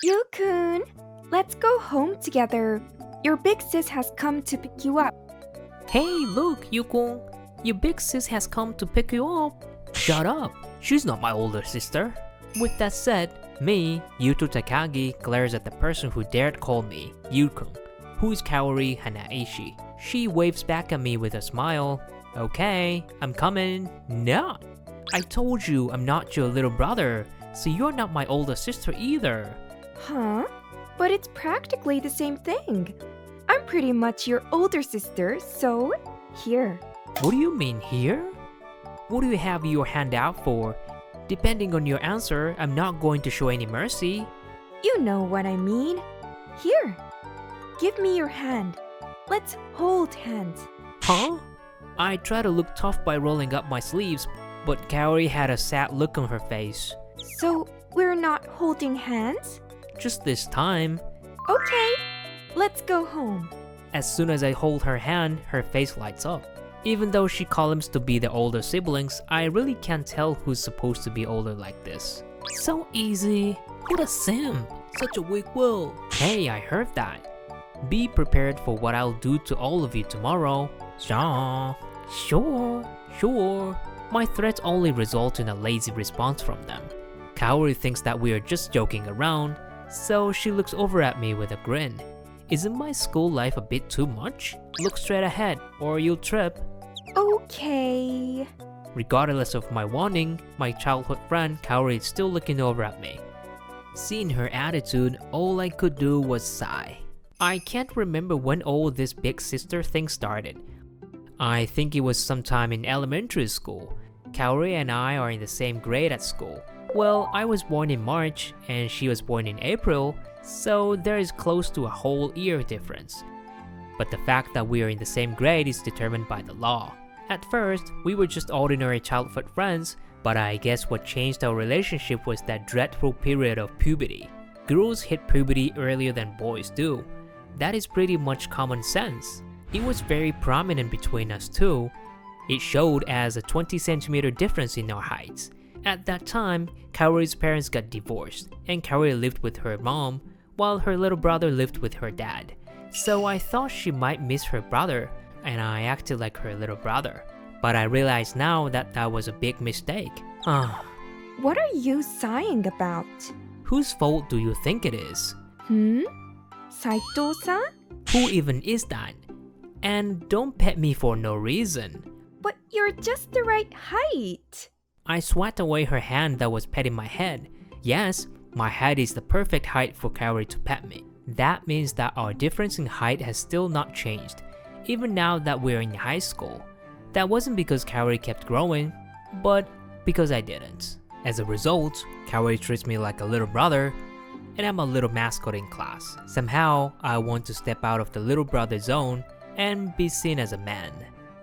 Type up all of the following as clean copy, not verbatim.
Yu-kun, let's go home together. Your big sis has come to pick you up. Hey, look, Yukon. Your big sis has come to pick you up. Shut up. She's not my older sister. With that said, me, Yuto Takagi, glares at the person who dared call me Yukon, who is Kaori Hanaishi. She waves back at me with a smile. Okay, I'm coming. No. I told you I'm not your little brother, so you're not my older sister either. Huh? But it's practically the same thing. I'm pretty much your older sister, so here. What do you mean here? What do you have your hand out for? Depending on your answer, I'm not going to show any mercy. You know what I mean. Here. Give me your hand. Let's hold hands. Huh? I try to look tough by rolling up my sleeves, but Kaori had a sad look on her face. So we're not holding hands? Just this time. Okay, let's go home. As soon as I hold her hand, her face lights up. Even though she claims to be the older siblings, I really can't tell who's supposed to be older like this. So easy. What a simp. Such a weak will. Hey, I heard that. Be prepared for what I'll do to all of you tomorrow. Sure. My threats only result in a lazy response from them. Kaori thinks that we are just joking around, so she looks over at me with a grin. Isn't my school life a bit too much? Look straight ahead, or you'll trip. Okay. Regardless of my warning, my childhood friend Kaori is still looking over at me. Seeing her attitude, all I could do was sigh. I can't remember when all this big sister thing started. I think it was sometime in elementary school. Kaori and I are in the same grade at school. Well, I was born in March and she was born in April, so there is close to a whole year difference. But the fact that we are in the same grade is determined by the law. At first, we were just ordinary childhood friends, but I guess what changed our relationship was that dreadful period of puberty. Girls hit puberty earlier than boys do. That is pretty much common sense. It was very prominent between us too. It showed as a 20cm difference in our heights. At that time, Kaori's parents got divorced, and Kaori lived with her mom, while her little brother lived with her dad. So I thought she might miss her brother, and I acted like her little brother. But I realize now that that was a big mistake. What are you sighing about? Whose fault do you think it is? Saito-san? Who even is that? And don't pet me for no reason. But you're just the right height. I swat away her hand that was petting my head. Yes, my head is the perfect height for Kaori to pet me. That means that our difference in height has still not changed, even now that we're in high school. That wasn't because Kaori kept growing, but because I didn't. As a result, Kaori treats me like a little brother, and I'm a little mascot in class. Somehow, I want to step out of the little brother zone and be seen as a man.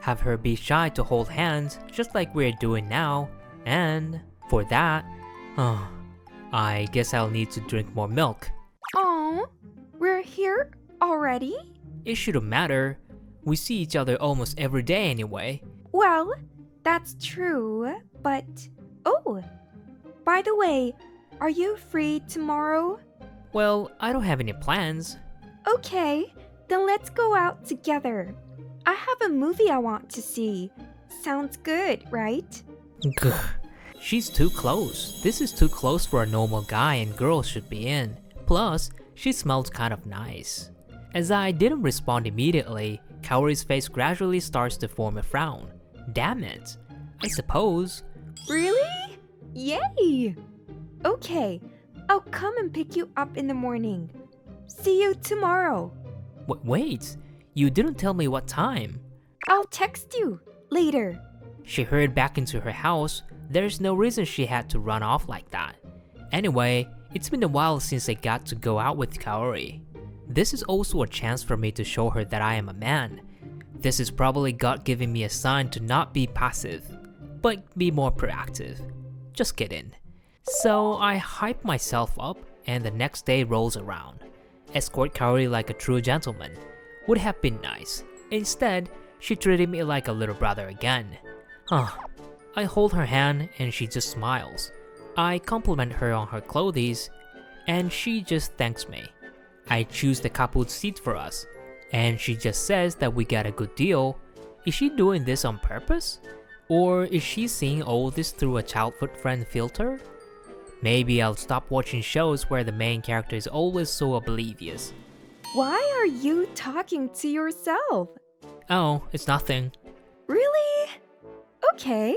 Have her be shy to hold hands, just like we're doing now, and for that, I guess I'll need to drink more milk. Oh, we're here already? It shouldn't matter. We see each other almost every day anyway. Well, that's true, but... Oh, by the way, are you free tomorrow? Well, I don't have any plans. Okay, then let's go out together. I have a movie I want to see. Sounds good, right? Gah. She's too close. This is too close for a normal guy and girl should be in. Plus, she smells kind of nice. As I didn't respond immediately, Kaori's face gradually starts to form a frown. Damn it. I suppose. Really? Yay! Okay, I'll come and pick you up in the morning. See you tomorrow. Wait, you didn't tell me what time. I'll text you later. She hurried back into her house. There's no reason she had to run off like that. Anyway, it's been a while since I got to go out with Kaori. This is also a chance for me to show her that I am a man. This is probably God giving me a sign to not be passive, but be more proactive. Just kidding. So I hype myself up and the next day rolls around. Escort Kaori like a true gentleman. Would have been nice. Instead, she treated me like a little brother again. I hold her hand and she just smiles. I compliment her on her clothes. and she just thanks me. I choose the coupled seat for us, and she just says that we got a good deal. Is she doing this on purpose? Or is she seeing all this through a childhood friend filter? Maybe I'll stop watching shows where the main character is always so oblivious. Why are you talking to yourself? Oh, it's nothing. Really? Okay.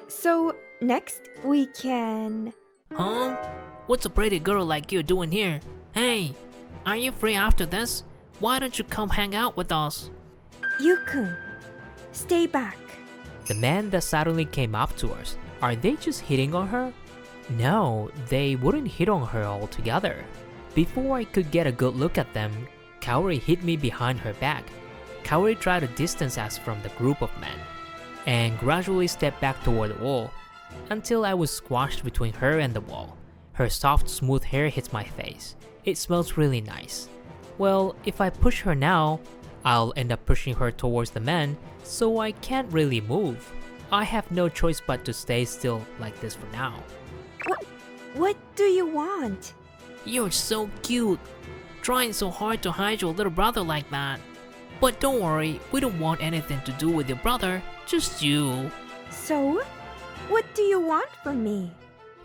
So next we can... Huh? What's a pretty girl like you doing here? Hey, are you free after this? Why don't you come hang out with us? Yu-kun, stay back. The men that suddenly came up to us, are they just hitting on her? No, they wouldn't hit on her altogether. Before I could get a good look at them, Kaori hit me behind her back. Kaori tried to distance us from the group of men, and gradually stepped back toward the wall, until I was squashed between her and the wall. Her soft, smooth hair hits my face. It smells really nice. Well, if I push her now, I'll end up pushing her towards the men, so I can't really move. I have no choice but to stay still like this for now. What do you want? You're so cute. Trying so hard to hide your little brother like that. But don't worry, we don't want anything to do with your brother, just you. So, what do you want from me?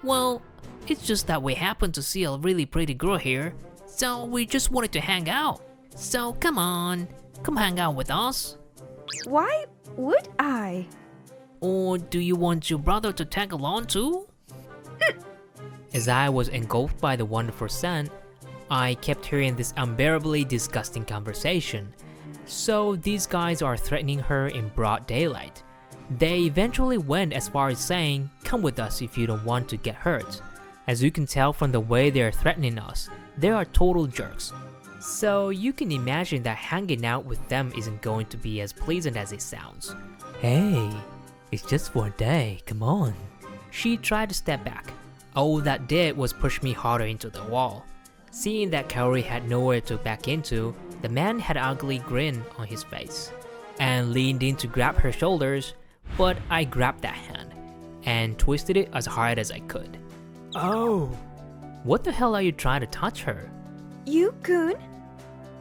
Well, it's just that we happen to see a really pretty girl here, so we just wanted to hang out. So come on, come hang out with us. Why would I? Or do you want your brother to tag along too? As I was engulfed by the wonderful scent, I kept hearing this unbearably disgusting conversation. So these guys are threatening her in broad daylight. They eventually went as far as saying, "Come with us if you don't want to get hurt." As you can tell from the way they are threatening us, they are total jerks. So you can imagine that hanging out with them isn't going to be as pleasant as it sounds. Hey, it's just for a day, come on. She tried to step back. All that did was push me harder into the wall. Seeing that Kaori had nowhere to back into, the man had an ugly grin on his face and leaned in to grab her shoulders, but I grabbed that hand and twisted it as hard as I could. Oh! What the hell are you trying to touch her? Yu-kun,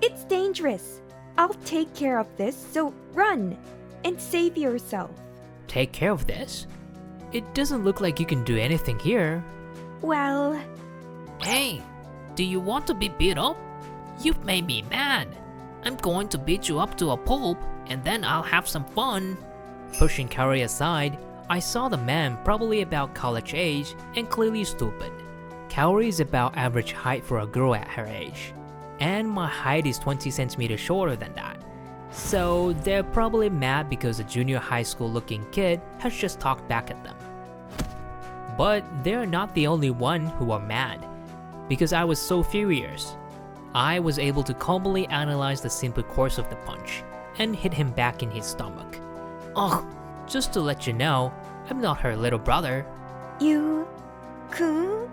it's dangerous. I'll take care of this, so run and save yourself. Take care of this? It doesn't look like you can do anything here. Well... Hey, do you want to be beat up? You've made me mad. I'm going to beat you up to a pulp and then I'll have some fun. Pushing Kaori aside, I saw the man probably about college age and clearly stupid. Kaori is about average height for a girl at her age, and my height is 20 centimeters shorter than that. So they're probably mad because a junior high school looking kid has just talked back at them. But they're not the only one who are mad, because I was so furious. I was able to calmly analyze the simple course of the punch and hit him back in his stomach. Ugh, just to let you know, I'm not her little brother. Yu-kun?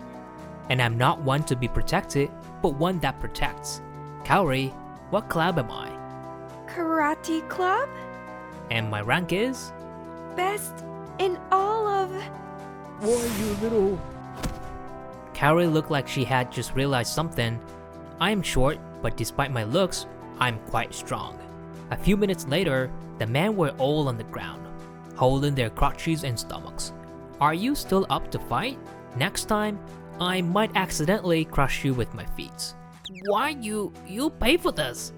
And I'm not one to be protected, but one that protects. Kaori, what club am I? Karate club? And my rank is? Best in all of... Why, you little... Kaori looked like she had just realized something. I am short, but despite my looks, I'm quite strong. A few minutes later, the men were all on the ground, holding their crotches and stomachs. Are you still up to fight? Next time, I might accidentally crush you with my feet. Why you pay for this?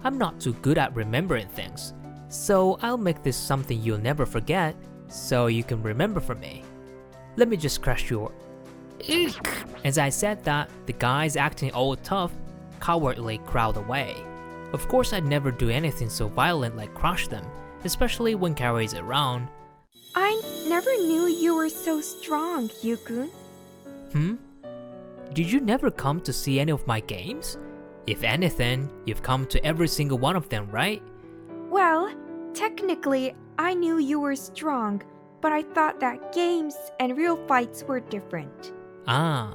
I'm not too good at remembering things, so I'll make this something you'll never forget, so you can remember from me. Let me just crush your... Eek. As I said that, the guys acting all tough, cowardly crowd away. Of course I'd never do anything so violent like crush them, especially when Kaori's around. I never knew you were so strong, Yu-kun. Did you never come to see any of my games? If anything, you've come to every single one of them, right? Well, technically, I knew you were strong, but I thought that games and real fights were different. Ah,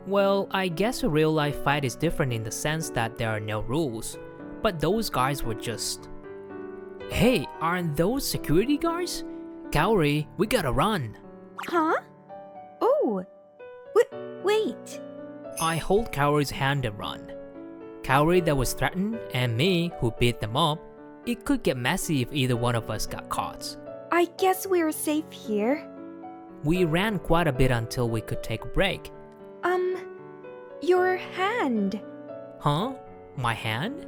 well, I guess a real-life fight is different in the sense that there are no rules. But those guys were just... Hey, aren't those security guards? Kaori, we gotta run. Huh? Oh, wait. I hold Kaori's hand and run. Kaori that was threatened and me who beat them up. It could get messy if either one of us got caught. I guess we're safe here. We ran quite a bit until we could take a break. Your hand. Huh? My hand?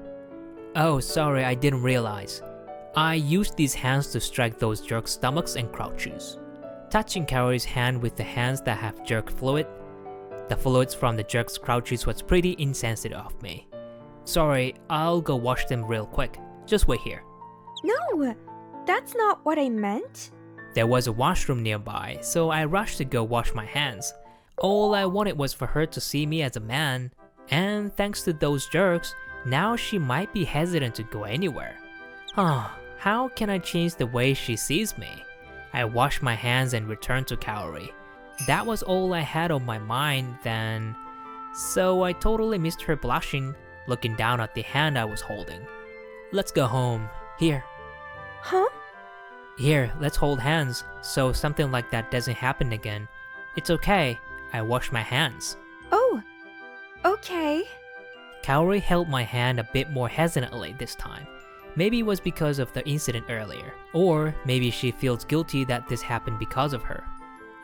Oh, sorry, I didn't realize. I used these hands to strike those jerk stomachs and crouches. Touching Kaori's hand with the hands that have jerk fluid, the fluids from the jerk's crouches was pretty insensitive of me. Sorry, I'll go wash them real quick. Just wait here. No, that's not what I meant. There was a washroom nearby, so I rushed to go wash my hands. All I wanted was for her to see me as a man, and thanks to those jerks, now she might be hesitant to go anywhere. How can I change the way she sees me? I washed my hands and returned to Kaori. That was all I had on my mind then. So I totally missed her blushing, looking down at the hand I was holding. Let's go home. Here. Huh? Here, let's hold hands, so something like that doesn't happen again. It's okay. I washed my hands. Oh, okay. Kaori held my hand a bit more hesitantly this time. Maybe it was because of the incident earlier, or maybe she feels guilty that this happened because of her.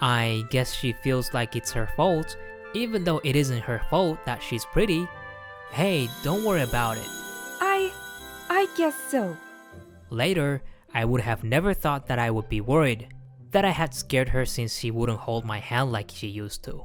I guess she feels like it's her fault, even though it isn't her fault that she's pretty. Hey, don't worry about it. I guess so. Later, I would have never thought that I would be worried, that I had scared her since she wouldn't hold my hand like she used to.